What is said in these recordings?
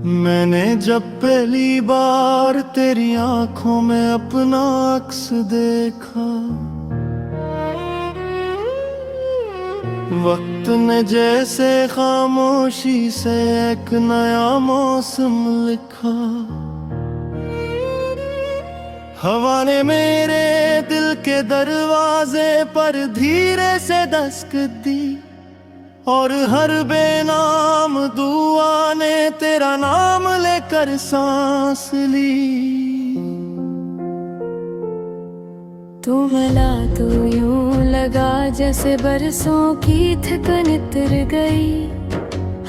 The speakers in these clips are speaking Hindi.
मैंने जब पहली बार तेरी आंखों में अपना अक्स देखा, वक्त ने जैसे खामोशी से एक नया मौसम लिखा। हवा ने मेरे दिल के दरवाजे पर धीरे से दस्तक दी, और हर बेनाम दुआ ने तेरा नाम लेकर सांस ली। तू मिला तो यूं लगा जैसे बरसों की थकन उतर गई।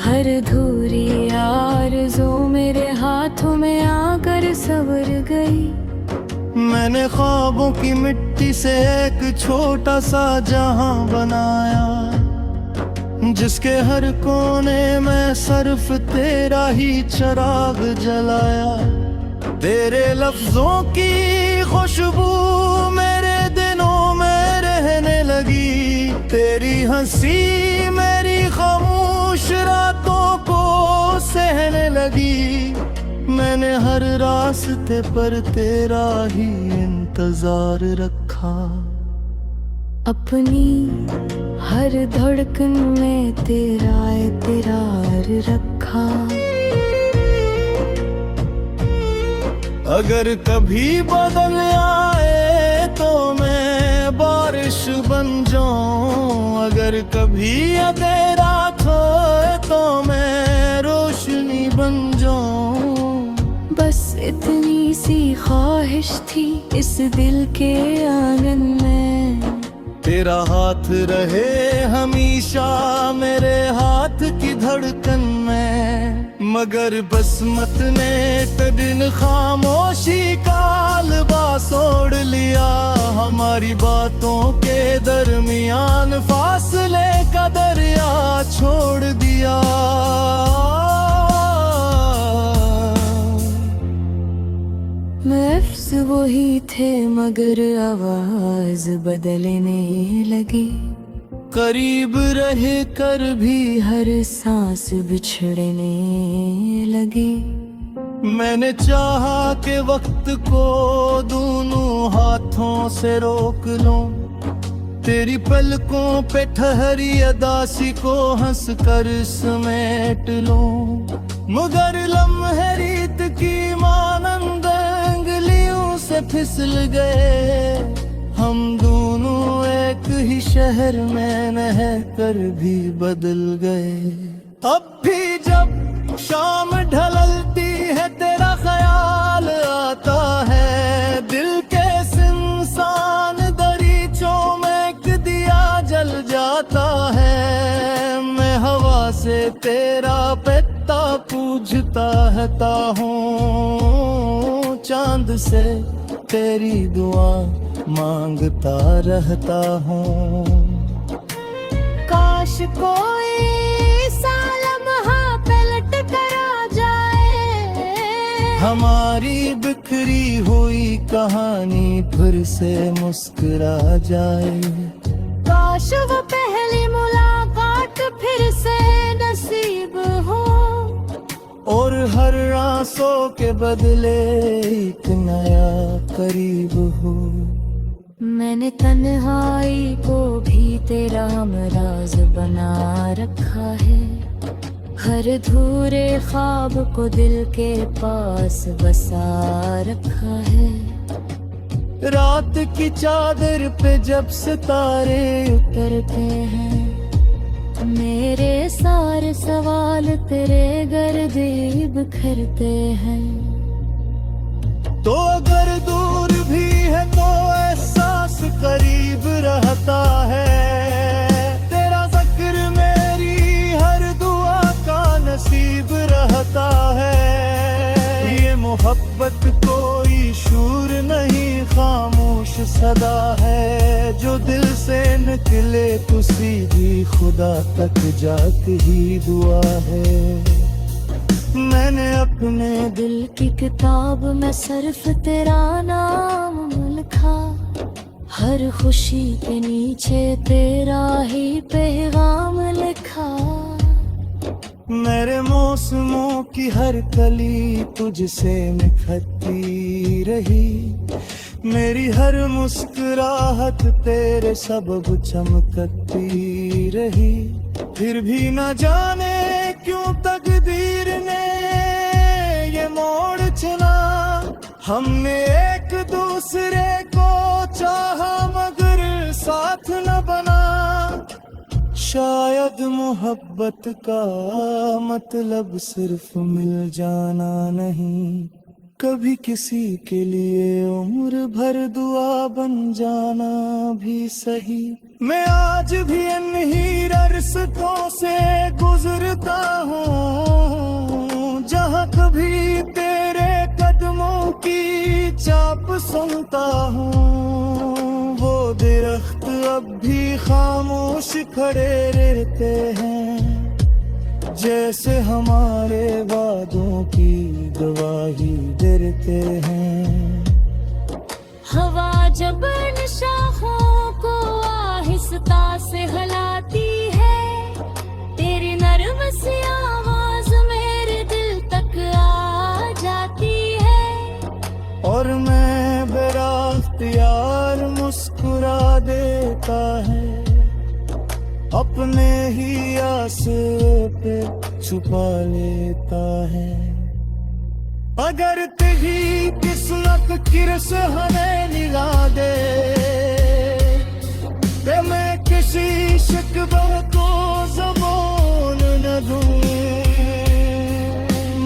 हर धूरी आरज़ू मेरे हाथों में आकर संवर गई। मैंने ख्वाबों की मिट्टी से एक छोटा सा जहां बनाया, जिसके हर कोने में सिर्फ तेरा ही चिराग जलाया। तेरे लफ्जों की खुशबू मेरे दिनों में रहने लगी। तेरी हंसी मेरी खामोश रातों को सहने लगी। मैंने हर रास्ते पर तेरा ही इंतजार रखा। अपनी हर धड़कन में तेरा इकरार रखा। अगर कभी बदल आए तो मैं बारिश बन जाऊं। अगर कभी अंधेरा खोए तो मैं रोशनी बन जाऊं। बस इतनी सी ख्वाहिश थी इस दिल के आंगन में। तेरा हाथ रहे हमेशा मेरे हाथ की धड़कन में। मगर बसमत ने दिन खामोशी का लिबास ओढ़ लिया। हमारी बातों के दरमियान फासले का दरिया छोड़ दिया। लफ्ज़ वही थे मगर आवाज बदलने लगी। करीब रह कर भी हर सांस बिछड़ने लगी। मैंने चाहा कि वक्त को दोनों हाथों से रोक लूं। तेरी पलकों पे ठहरी अदासी को हंस कर समेट लूं। मगर लम्हे रीत की मानंद अंगुलियों से फिसल गए। हम दोनों एक ही शहर में रह कर भी बदल गए। अब भी जब शाम ढलती है तेरा ख्याल आता है। दिल के सुनसान दरीचों में एक दिया जल जाता है। मैं हवा से तेरा पत्ता पूछता हूँ, चांद से तेरी दुआ मांगता रहता हूँ। काश कोई सा लम्हा पलट कर आ जाए। हमारी बिखरी हुई कहानी फिर से मुस्कुरा जाए। काश वो पहली मुलाकात फिर से नसीब हो, और हर आंसू के बदले एक नया करीब हो। मैंने तन्हाई को भी तेरा हमराज बना रखा है। हर धूरे ख्वाब को दिल के पास बसा रखा है। रात की चादर पे जब सितारे उतरते हैं, मेरे सारे सवाल तेरे गर्दे बिखरते हैं। तो अगर दूर भी है तो एहसास करीब रहता है। तेरा ज़िक्र मेरी हर दुआ का नसीब रहता है। ये मोहब्बत कोई शूर नहीं खामोश सदा है। जो दिल से निकले तो सीधी खुदा तक जाती ही दुआ है। मैंने अपने दिल की किताब में सिर्फ तेरा नाम लिखा। हर खुशी के नीचे तेरा ही पैगाम लिखा। मेरे मौसमों की हर कली तुझसे निखरती रही, मेरी हर मुस्कुराहट तेरे सबब चमकती रही। फिर भी न जाने क्यों तकदीर ने ये मोड़ चुना, हमने एक दूसरे को चाहा मगर साथ न बना। शायद मोहब्बत का मतलब सिर्फ मिल जाना नहीं, कभी किसी के लिए उम्र भर दुआ बन जाना भी सही। मैं आज भी इन्हीं रास्तों से गुजरता हूँ, जहाँ कभी तेरे कदमों की चाप सुनता हूँ। वो दरख्त अब भी खामोश खड़े रहते हैं, जैसे हमारे वादों की गवाही देते हैं। हवा जब शाखों को आहिस्ता से हिलाती है, तेरी नरम सी आवाज मेरे दिल तक आ जाती है। और मैं बेराख्तियार मुस्कुरा देता है, अपने ही आंसू पे छुपा लेता है। अगर तेरी किस्मत किरस हमें निगा दे, ते मैं किसी शिकवा को ज़बान न दूं।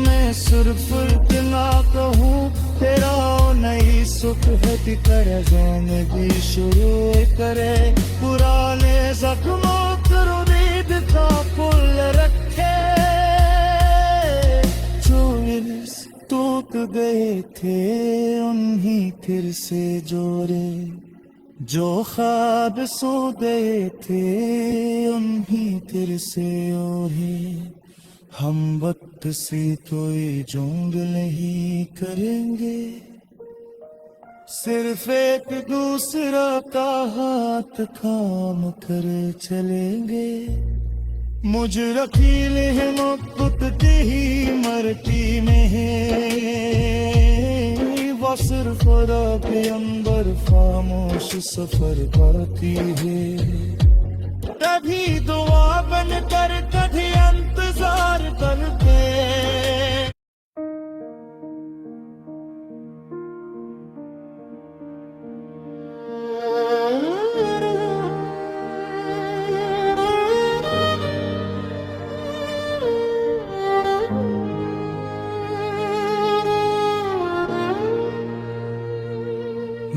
मैं सिर्फ इतना कहूँ, तेरा नई सुख है कर्जों में भी शुरू करे। पुराने जख्मों को रीद का पुल रखे, जो टूट गए थे उन्हीं फिर से जोड़े, जो ख्वाब सो गए थे उन्हीं फिर से ओढ़े। हम वक्त से कोई जोंग नहीं करेंगे, सिर्फ एक दूसरा का हाथ थाम कर चलेंगे। मुझ रखील है मोहब्बत ही मरती में है, वो सिर्फ रब के अंदर खामोश सफर करती है। कभी दुआ बन कर कभी इंतजार करते।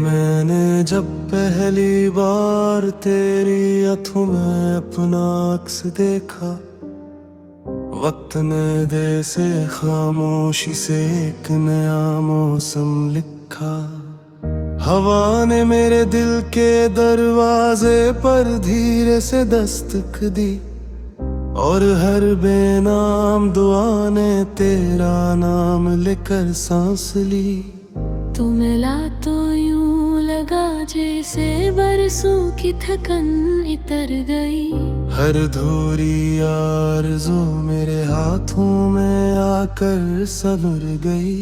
मैंने जब पहली बार तेरी आंखों में अपना अक्स देखा, वक्त ने दे से खामोशी से एक नया मौसम लिखा। हवा ने मेरे दिल के दरवाजे पर धीरे से दस्तक दी, और हर बेनाम दुआ ने तेरा नाम लेकर सांस ली। तू मिला तो यूं लगा जैसे बरसों की थकन इतर गई। हर धूरी आरज़ू मेरे हाथों में आकर संवर गई।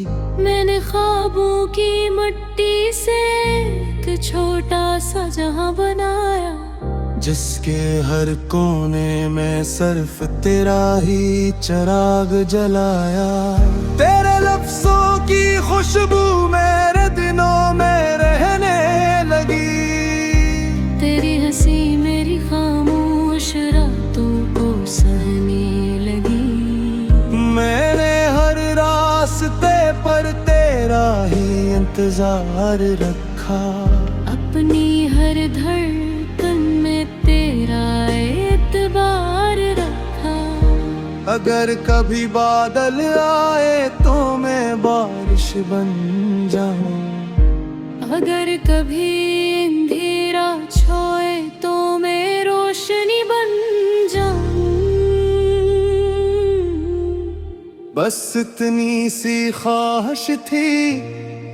मैंने ख्वाबों की मिट्टी से एक छोटा सा जहां बनाया, जिसके हर कोने में सिर्फ तेरा ही चिराग जलाया। तेरे लफ्ज़ों की खुशबू मेरे दिनों में रहने लगी, तेरी हंसी मेरी खामोश रातों को सहने लगी। मैंने हर रास्ते पर तेरा ही इंतजार रखा, अपनी हर धड़कन में तेरा एतबार रखा। अगर कभी बादल आए तो मैं बारिश बन जाऊं, अगर कभी अंधेरा छोए तो मैं रोशनी बन जाऊं। बस इतनी सी ख्वाहिश थी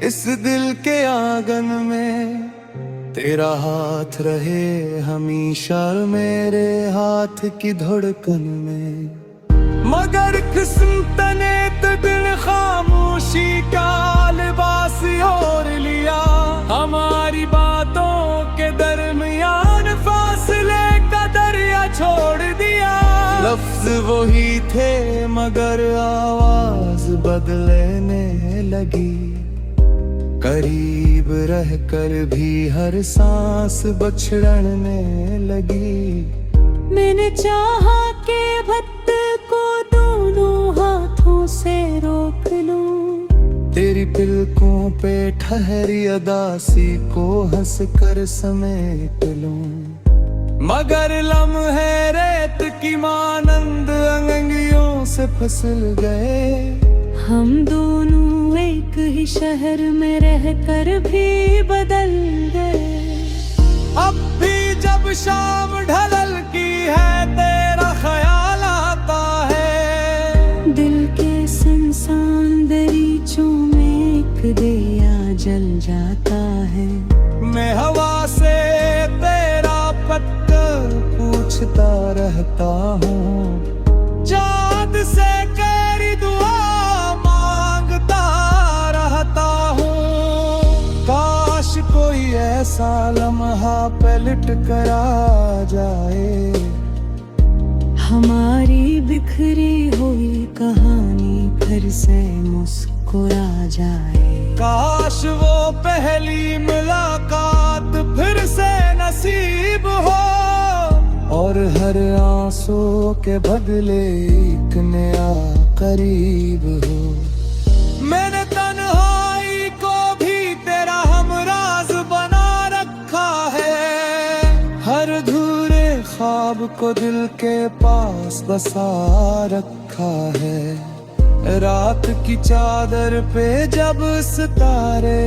इस दिल के आंगन में, तेरा हाथ रहे हमेशा मेरे हाथ की धड़कन में। मगर किस्मत ने तो दिन खामोशी का लिबास ओढ़ लिया। हमारी बातों के दरमियान फासले का दरिया छोड़ दिया। लफ्ज वही थे मगर आवाज बदलने लगी। करीब रहकर भी हर सांस बछड़ने लगी। मैंने चाहा के भक्त को दोनों हाथों से रोक लूं। तेरी पिलकों पे ठहरी अदासी को हंस कर समेट लूं। मगर लम्हे रेत की मानंद अंगुलियों से फिसल गए। हम दोनों एक ही शहर में रहकर भी बदल गए। अब भी जब शाम ढलल की है तेरा ख्याल आता है। दिल के सुनसान दरीचों में एक दिया जल जाता है। मैं हवा से तेरा पत्थर पूछता रहता हूँ। चाँद से तेरी दुआ मांगता रहता हूँ। काश कोई ऐसा लम्हा पलट कर आ जाए। हमारी बिखरी हुई कहानी फिर से मुस्कुरा जाए। काश वो पहली मुलाकात फिर से नसीब हो। और हर आंसू के बदले एक नया करीब हो। मैंने तन्हाई को भी तेरा हमराज बना रखा है। हर अधूरे ख्वाब को दिल के पास बसा रखा है। रात की चादर पे जब सितारे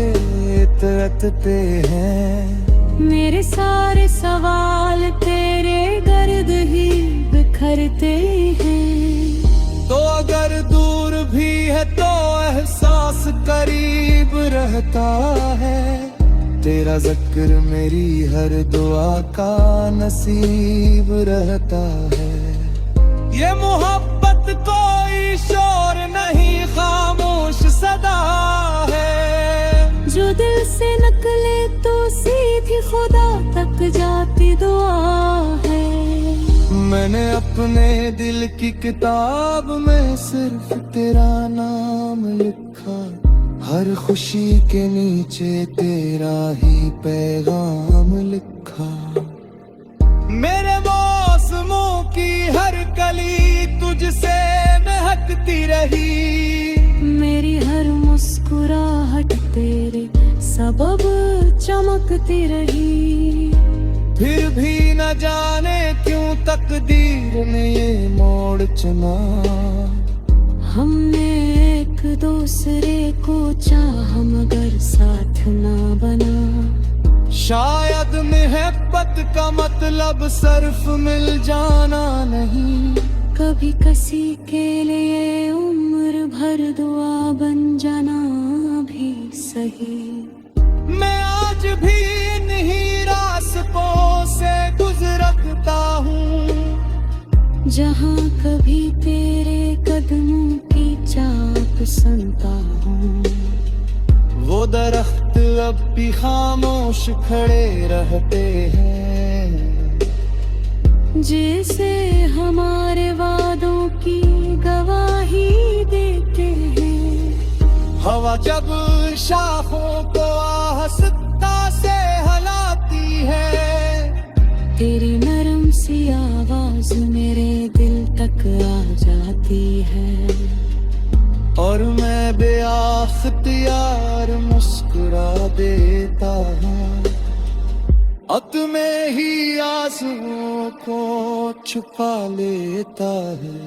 तरसते हैं। मेरे सारे सवाल तेरे गर्द ही बिखरते हैं। तो अगर दूर भी है तो एहसास करीब रहता है। तेरा जिक्र मेरी हर दुआ का नसीब रहता है। ये मोहब्बत कोई शोर नहीं खामोश सदा है। जो दिल से निकले तो सीधी खुदा तक जाती दुआ है। मैंने अपने दिल की किताब में सिर्फ तेरा नाम लिखा। हर खुशी के नीचे तेरा ही पैगाम लिखा। मेरे मौसमों की हर कली तुझसे महकती रही। मेरी हर मुस्कुराहट तेरे सबब चमकती रही। फिर भी न जाने क्यों तकदीर ने ये मोड़ चुना। हमने एक दूसरे को चाहा मगर साथ ना बना। शायद मोहब्बत का मतलब सिर्फ मिल जाना नहीं। कभी किसी के लिए उम्र भर दुआ बन जाना भी सही। मैं आज भी इन्हीं रास्तों से गुजरता हूँ। जहाँ कभी तेरे कदमों की चाप सुनता हूँ। वो दरख्त अब भी खामोश खड़े रहते हैं। जैसे हमारे वादों की गवाही देते हैं। हवा जब शाखों को आहिस्ता से हिलाती है। तेरी नरम सी आवाज मेरे दिल तक आ जाती है। और मैं बेअख्तियार मुस्कुरा देता हूँ। अत में ही आंसुओं को छुपा लेता है।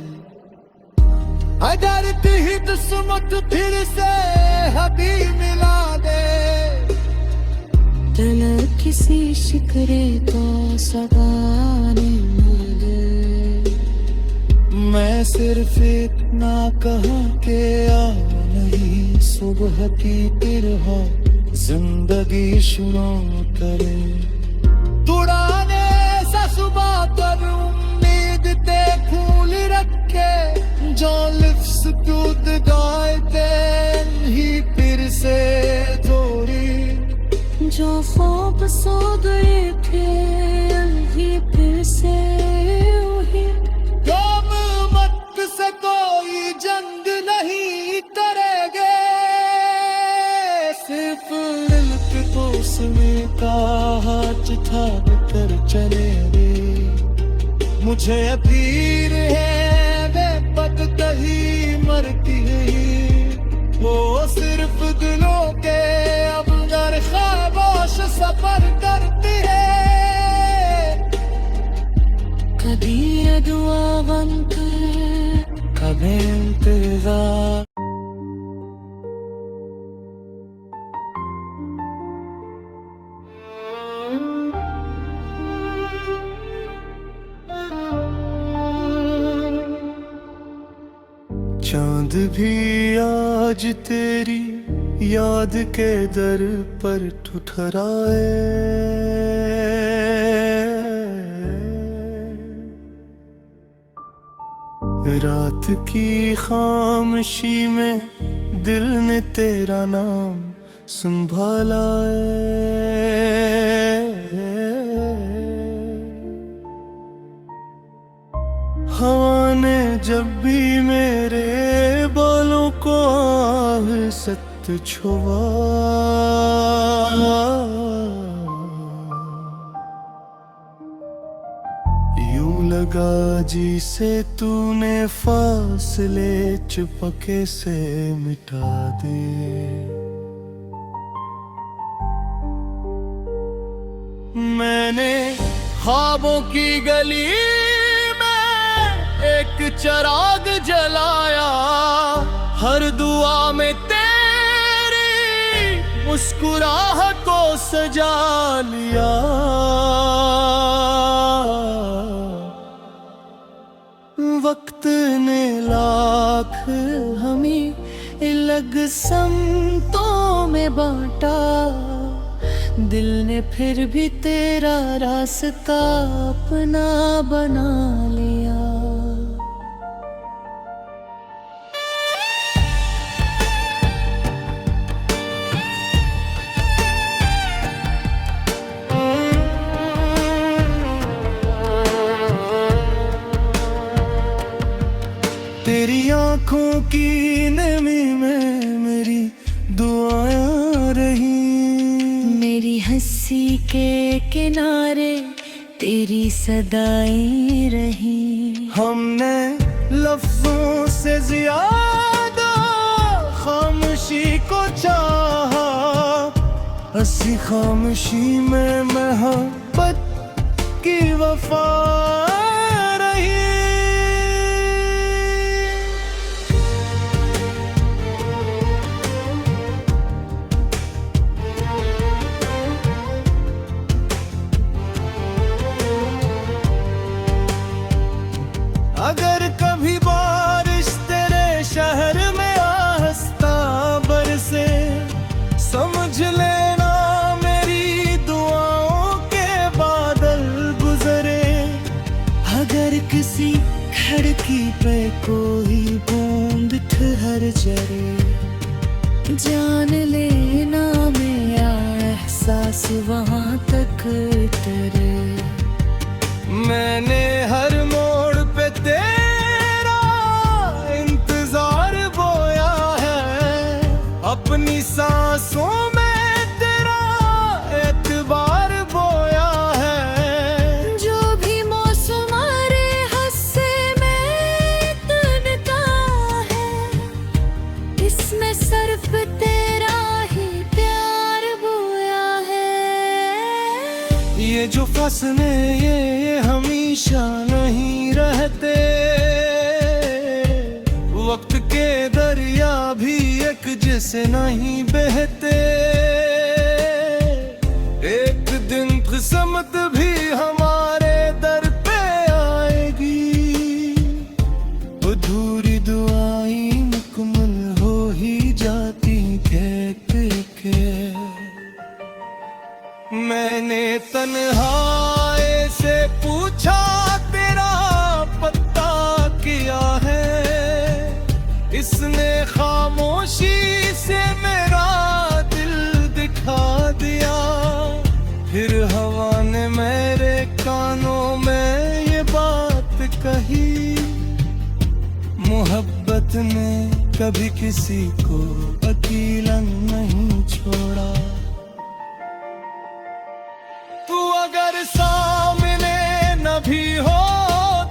अगर ही किस्मत फिर से हबी मिला दे। तलब किसी शिकरे को सगाने मांगे। मैं सिर्फ इतना कहा के आ नहीं सुबह की तरह जिंदगी शुरू करे। तुड़ाने सा सुबह कर उम्मीद ते फूल रखे। lips tut gaiten ही फिर से थोड़ी जो ख्वाब सो गए थे ये फिर से वही। गम मत से कोई जंग नहीं करेंगे, सिर्फ लिख को उसमें का हाथ थाम कर चलेंगे। मुझे अधीर है वे पद कहीं मरती नहीं, वो सिर्फ दिलों के अब घर खामोश सफर करती है। कभी ये दुआ बनकर कभी इंतजार। चांद भी आज तेरी याद के दर पर ठुठराए, रात की खामोशी में दिल ने तेरा नाम संभाला है। हवा ने जब भी मेरे बालों को आह सत छुआ, यूं लगा जिसे तूने फासले चुपके से मिटा दे। मैंने ख्वाबों की गली एक चिराग जलाया, हर दुआ में तेरी मुस्कुराहट को सजा लिया। वक्त ने लाख हमें अलग समतों में बांटा, दिल ने फिर भी तेरा रास्ता अपना बना लिया। तेरी आंखों की नमी में मेरी दुआएं रही, मेरी हंसी के किनारे तेरी सदाएं रही। हमने लफ्जों से ज्यादा खामोशी को चाहा, ऐसी खामोशी में मोहब्बत की वफा रही। अगर कभी बारिश तेरे शहर में आहिस्ता बरसे, समझ लेना मेरी दुआओं के बादल गुजरे। अगर किसी खिड़की पे कोई बूंद ठहर जाए, जान लेना मेरा एहसास वहां तक उतरे। मैंने हर मोड़ पे तेरा इंतजार बोया है, अपनी सांसों में तेरा एतबार बोया है। जो भी मौसम आरे हंसे में तनता है, इसमें सिर्फ तेरा ही प्यार बोया है। ये जो फसले ये हमेशा नहीं रहते, वक्त के दरिया भी एक जैसे नहीं बहते। एक दिन किस्मत भी हमारे दर पे आएगी, अधूरी दुआएं मुकम्मल हो ही जाती कह के। मैंने तन्हाई से पूछा तेरा पता किया है, कभी किसी को अकेला नहीं छोड़ा। तू अगर सामने न भी हो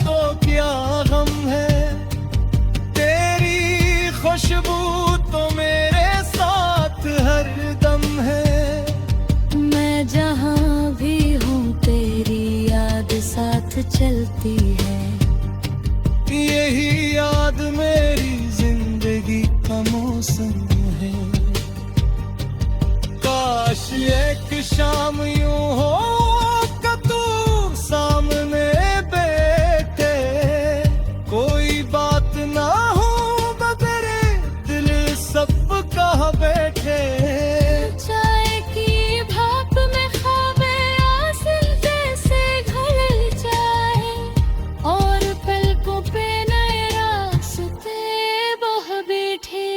तो क्या गम है, तेरी खुशबू तो मेरे साथ हर दम है। मैं जहाँ भी हूँ तेरी याद साथ चलती है, यही याद मेरी जिंदगी का मौसम है। काश एक शाम यूं हो कि तू सामने बैठे, कोई बात ना हो मगर दिल सब कह बैठे। चाय की भाप में ख्वाबे आसिल जैसे घुल जाए, और पलकों पे नए रास्ते बह बैठे।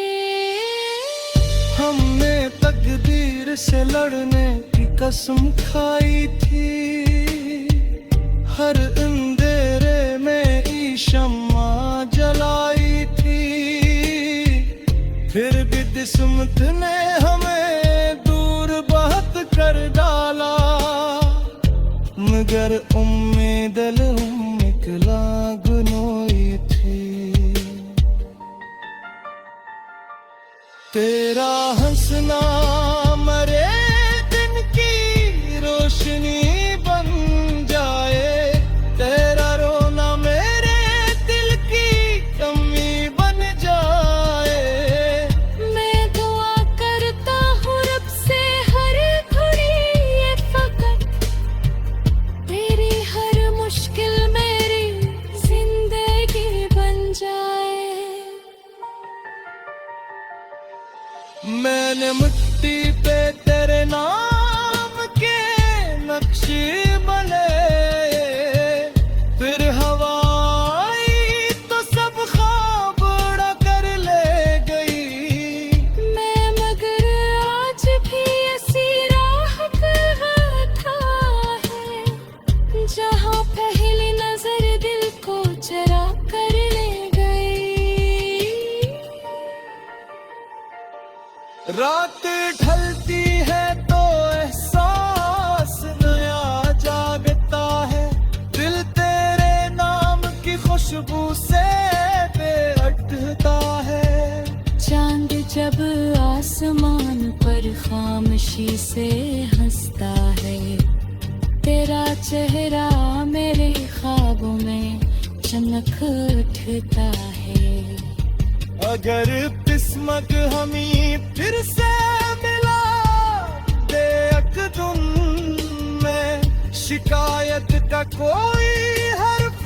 हमने तकदीर से लड़ने की कसम खाई थी, हर अंधेरे में शम्मा जलाई थी। फिर भी किस्मत ने हमें दूर बहुत कर डाला, मगर उम्मीद निकला गुनोई थी। तेरा हंसना मरे दिन की रोशनी बन जाए, तेरा रोना मेरे दिल की कमी बन जाए। मैं दुआ करता हूँ रब से हर घड़ी ये फकत, तेरी हर मुश्किल मेरी जिंदगी बन जाए। मैंने मिट्टी पे तेरे नाम के नक्शे बने, फिर हवा आई तो सब ख्वाब उड़ा कर ले गई। मैं मगर आज भी ऐसी राह पर था है, जहाँ पहली नजर दिल को चरा कर ले गई। रात ढलती है तो एहसास नया जागता है, दिल तेरे नाम की खुशबू से बेअटता है। चांद जब आसमान पर खामोशी से हंसता है, तेरा चेहरा मेरे ख्वाबों में चमक उठता है। अगर किस्मत हमें फिर से मिला दे अकदम में, शिकायत का कोई हर्फ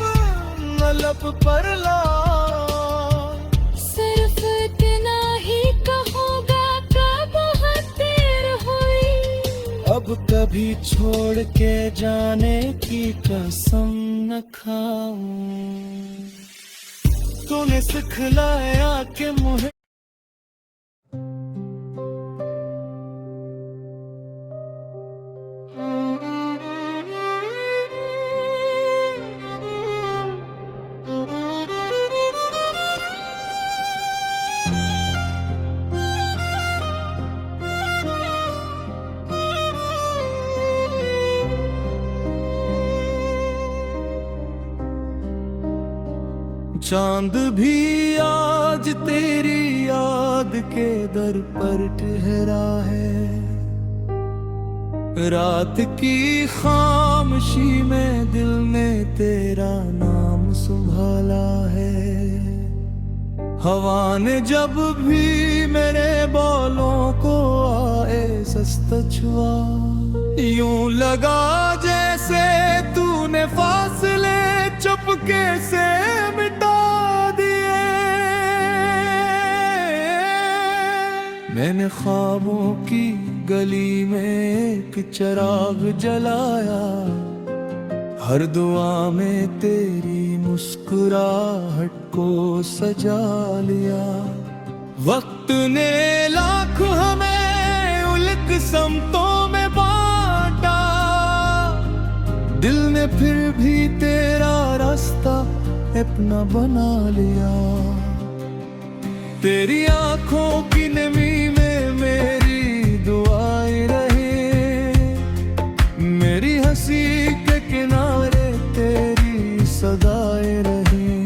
न लब पर ला। सिर्फ इतना ही कहूँगा कि बहुत देर हुई, अब कभी छोड़ के जाने की कसम न खाऊं। तूने सिखलाया कि मुझे चांद भी आज तेरी याद के दर पर ठहरा है, रात की खामोशी में दिल ने तेरा नाम संभाला है। हवा ने जब भी मेरे बालों को आए सस्ता छुआ, यूं लगा जैसे तूने फासले चुपके से मिटा दिए। मैंने ख्वाबों की गली में एक चिराग जलाया, हर दुआ में तेरी मुस्कुराहट को सजा लिया। वक्त ने लाख हमें उलट समतों में बांटा, दिल ने फिर भी तेरा रास्ता अपना बना लिया। तेरी आंखों की नमी में मेरी दुआएं रहे, मेरी हंसी के किनारे तेरी सदाएं रही।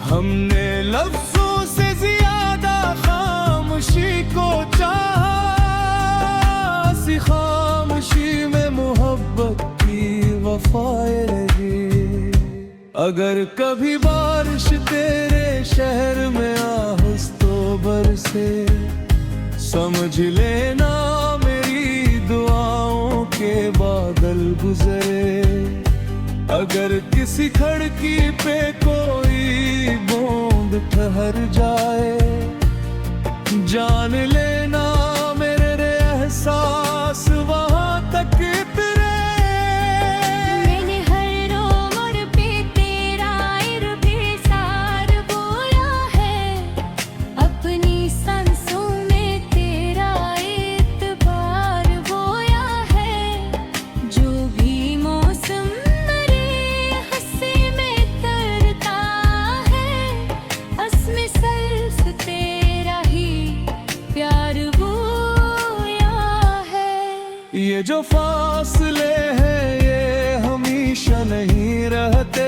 हमने लफ्जों से ज्यादा खामोशी को चाहा, सी खामोशी में मोहब्बत की वफाएं रही। अगर कभी बारिश तेरे शहर में आहस तो बरसे, समझ लेना मेरी दुआओं के बादल गुजरे। अगर किसी खिड़की पे कोई बूंद ठहर जाए, जान लेना मेरे एहसास वहां तक इतरे। मैंने हर उम्र पे तेरा इर्तिसार बोया है, अपनी सांसों में तेरा एतबार बोया है। जो भी मौसम मेरे हंसी में तरता है, असमें सर्फ तेरा ही प्यार बोया है। ये जो फासले हैं ये हमेशा नहीं रहते,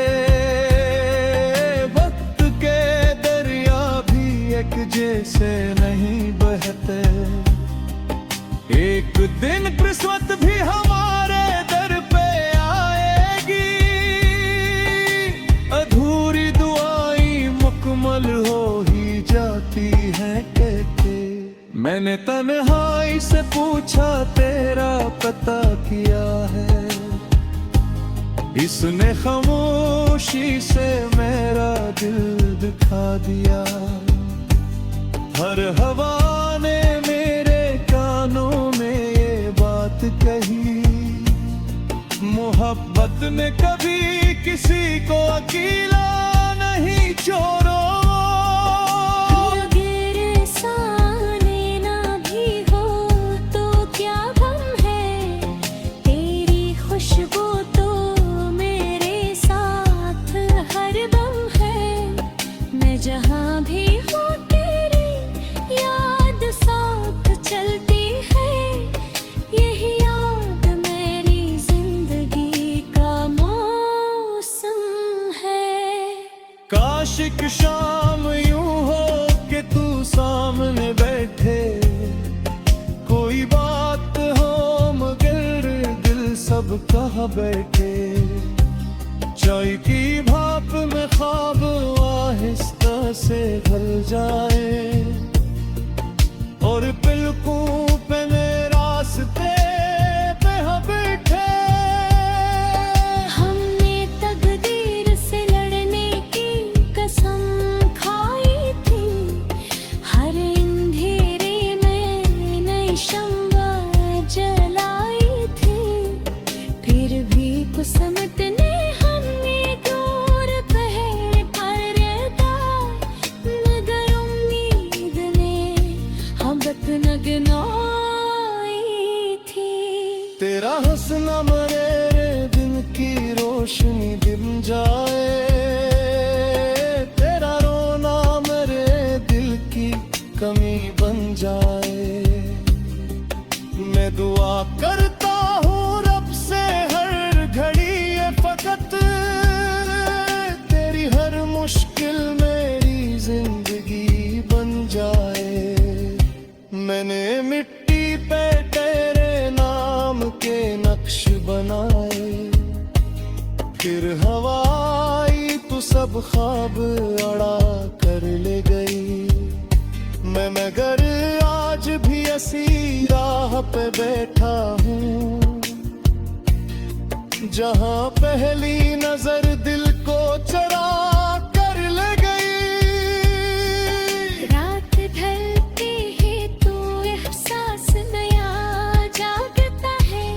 वक्त के दरिया भी एक जैसे नहीं बहते। एक दिन किस्मत भी हमारे दर पे आएगी, अधूरी दुआएं मुकम्मल हो ही जाती हैं कहते। मैंने तन्हाई से पूछा तेरा पता किया है, इसने खामोशी से मेरा दिल दिखा दिया। हर हवा ने मेरे कानों में ये बात कही, मोहब्बत ने कभी किसी को अकेला नहीं छोड़ो। अगर साने ना भी हो तो क्या गम है, तेरी खुशबू तो मेरे साथ हर दम है। मैं जहाँ भी हूँ तेरी याद साथ चलती है, यही याद मेरी जिंदगी का मौसम है। काश एक शाम यूं हो कि तू सामने बैठे, कोई बात हो मगर दिल सब कहाँ बैठे। चाय की भाप में ख्वाब आहिस्ता से ढल जाए, और पलकों पे मेरे रास्ते पे हम बैठे। हमने तकदीर से लड़ने की कसम खाई थी, हर अंधेरे में नई शम्मा जलाई थी। फिर भी कुसमत ने हमें दूर पहर पर था, मगर उम्मीद ने हम नगनाई थी। तेरा हंसना मेरे दिन की रोशनी दिम जाए, तेरा रोना मेरे दिल की कमी बन जाए। मैं दुआ करता हूँ रब से हर घड़ी ये फकत, तेरी हर मुश्किल मेरी जिंदगी बन जाए। मैंने मिट्टी पे तेरे नाम के नक्श बनाए, फिर हवा आई तो सब ख्वाब अड़ा कर ले गई। मैं मगर आज भी ऐसी राह पे बैठा हूँ, जहाँ पहली नजर दिल को चरा कर ले गई। रात ढलते ही तो एहसास नया जागता है,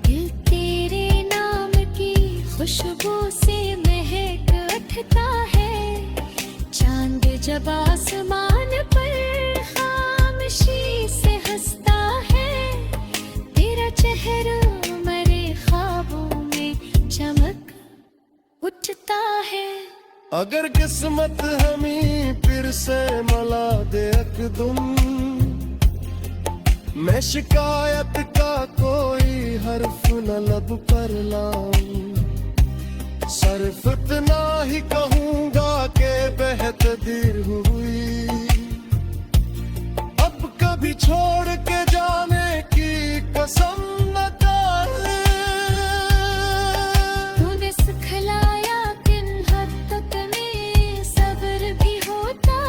दिल तेरे नाम की खुशबू से महक उठता है। चांद जब आसमान पर खामोशी से हंसता है, तेरा चेहरा मेरे ख्वाबों में चमक उठता है। अगर किस्मत हमें फिर से मिला दे अकदम, मैं शिकायत का कोई हर्फ न लब पर लाऊं, सिर्फ इतना ही कहूंगा कि बेहतदीर हुई, अब कभी छोड़ के जाने की कसम न खाए। तूने सिखलाया किन हद तक में सब्र भी होता,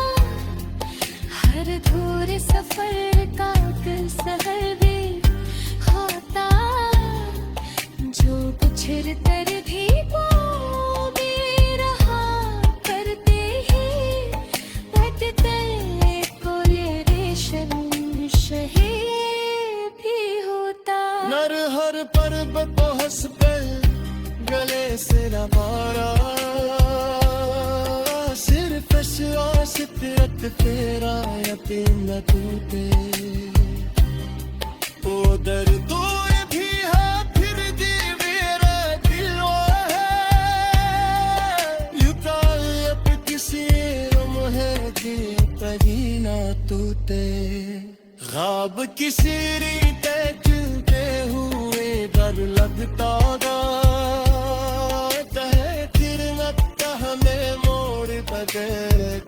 हर अधूरे सफर का दिल सहर भी होता, जो कुछ तर भी वो भी रहा करते ही, बटते को ये रेशम शहे भी होता। नर हर पर्वत को हंस पे गले से न मारा, सिर्फ सितरत तेरा यतीम न टूटे, ओ दर्द भी है फिर दी मेरा दिलवा है, युतायब किसी लम्हे की कहीं ना टूटे, ख्वाब किसी रीते चलते हुए डर लगता है, फिर न हमें मोड़ बगैर